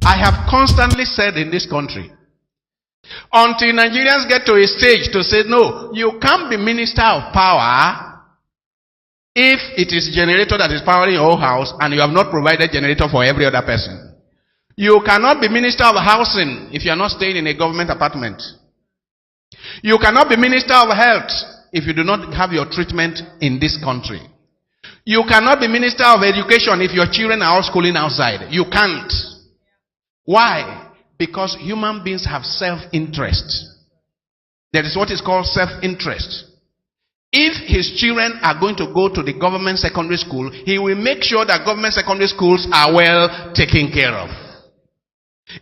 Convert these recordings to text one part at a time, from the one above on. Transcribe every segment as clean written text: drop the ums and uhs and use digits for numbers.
I have constantly said in this country, until Nigerians get to a stage to say, no, you can't be minister of power if it is generator that is powering your whole house and you have not provided generator for every other person. You cannot be minister of housing if you are not staying in a government apartment. You cannot be minister of health if you do not have your treatment in this country. You cannot be minister of education if your children are all schooling outside. You can't. Why? Because human beings have self-interest. There is what is called self-interest. If his children are going to go to the government secondary school, he will make sure that government secondary schools are well taken care of.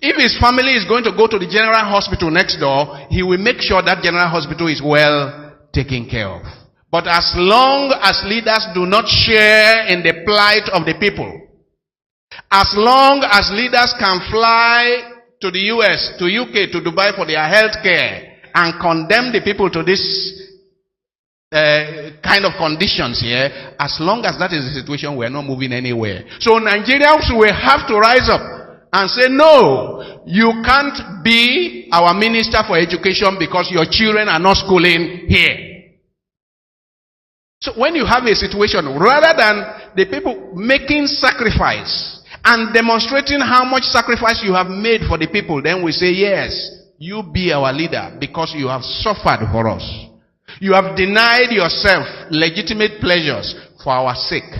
If his family is going to go to the general hospital next door, he will make sure that general hospital is well taken care of. But as long as leaders do not share in the plight of the people, as long as leaders can fly to the US, to UK, to Dubai for their health care and condemn the people to this kind of conditions here, as long as that is the situation, we are not moving anywhere. So Nigerians will have to rise up and say, no, you can't be our minister for education because your children are not schooling here. So when you have a situation, rather than the people making sacrifice and demonstrating how much sacrifice you have made for the people, then we say, yes, you be our leader because you have suffered for us. You have denied yourself legitimate pleasures for our sake.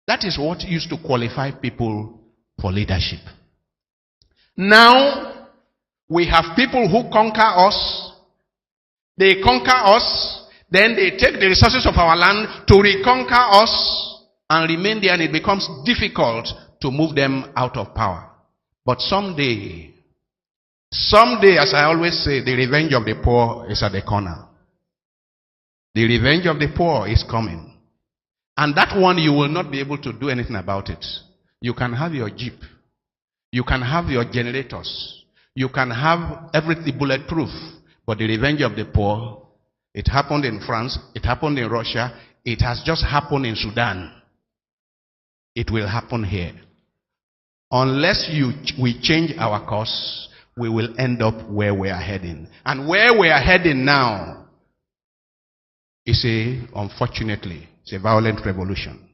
That is what used to qualify people for leadership. Now, we have people who conquer us. They conquer us, then they take the resources of our land to reconquer us and remain there, and it becomes difficult to move them out of power. But someday, as I always say, the revenge of the poor is at the corner. The revenge of the poor is coming. And that one, you will not be able to do anything about it. You can have your jeep. You can have your generators. You can have everything bulletproof. But the revenge of the poor, it happened in France. It happened in Russia. It has just happened in Sudan. It will happen here. Unless we change our course, we will end up where we are heading. And where we are heading now is unfortunately, it's a violent revolution.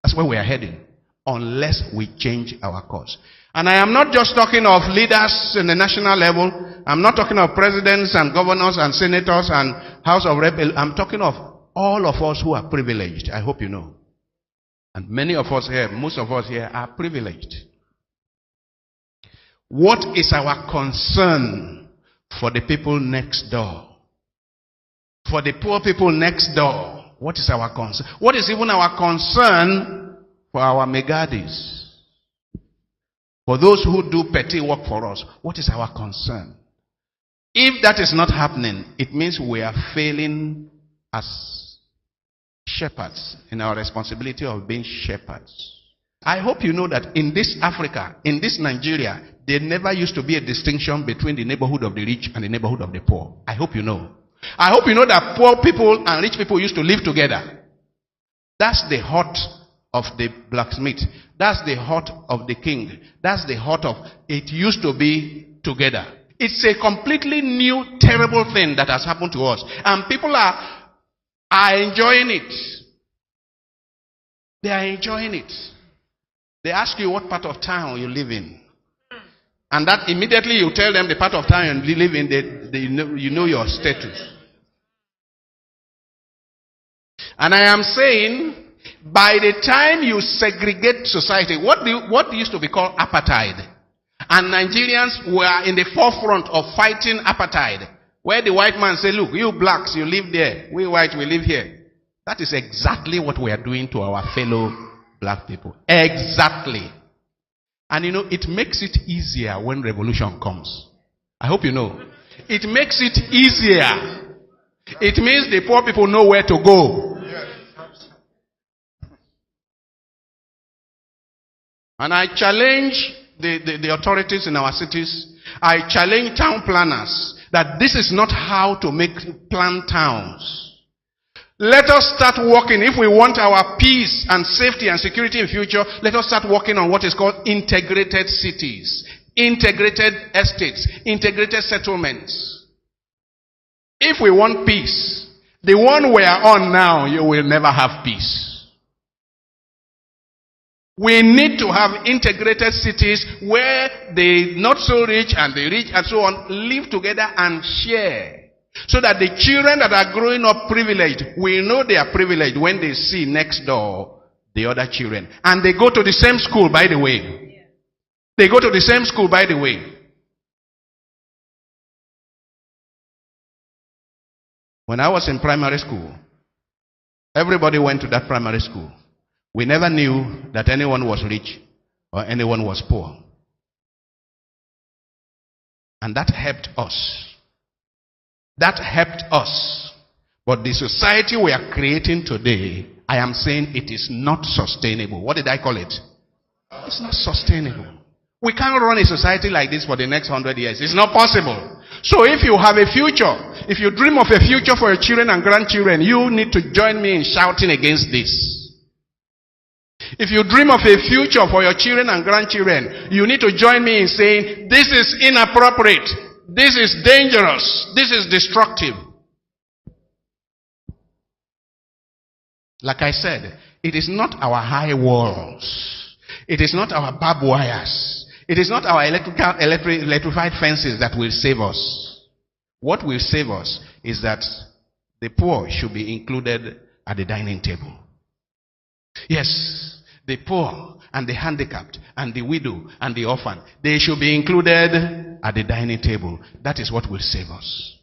That's where we are heading, unless we change our course. And I am not just talking of leaders in the national level. I'm not talking of presidents and governors and senators and House of Reps. I'm talking of all of us who are privileged. I hope you know. And many of us here, most of us here are privileged. What is our concern for the people next door? For the poor people next door, what is our concern? What is even our concern for our megadis? For those who do petty work for us, what is our concern? If that is not happening, it means we are failing as shepherds in our responsibility of being shepherds. I hope you know that in this Africa, in this Nigeria, there never used to be a distinction between the neighborhood of the rich and the neighborhood of the poor. I hope you know. I hope you know that poor people and rich people used to live together. That's the heart of the blacksmith. That's the heart of the king. That's the heart of it used to be together. It's a completely new, terrible thing that has happened to us. And people are enjoying it. They are enjoying it. They ask you what part of town you live in. And that immediately you tell them the part of town you live in, you know your status. And I am saying, by the time you segregate society, what used to be called apartheid, and Nigerians were in the forefront of fighting apartheid, where the white man said, look, you blacks, you live there, we white, we live here. That is exactly what we are doing to our fellow black people. Exactly. And you know, it makes it easier when revolution comes. I hope you know. It makes it easier. It means the poor people know where to go. And I challenge the authorities in our cities. I challenge town planners that this is not how to plan towns. Let us start working. If we want our peace and safety and security in future, let us start working on what is called integrated cities. integrated estates, integrated settlements. If we want peace, the one we are on now, you will never have peace. We need to have integrated cities where the not so rich and the rich and so on live together and share. So that the children that are growing up privileged will know they are privileged when they see next door the other children. And they go to the same school, by the way. They go to the same school, by the way. When I was in primary school, everybody went to that primary school. We never knew that anyone was rich or anyone was poor. And that helped us. That helped us. But the society we are creating today, I am saying it is not sustainable. What did I call it? It's not sustainable. We can't run a society like this for the next 100 years. It's not possible. So if you have a future, if you dream of a future for your children and grandchildren, you need to join me in shouting against this. If you dream of a future for your children and grandchildren, you need to join me in saying, this is inappropriate, this is dangerous, this is destructive. Like I said, it is not our high walls, it is not our barbed wires, it is not our electrified fences that will save us. What will save us is that the poor should be included at the dining table. Yes, the poor and the handicapped and the widow and the orphan, they should be included at the dining table. That is what will save us.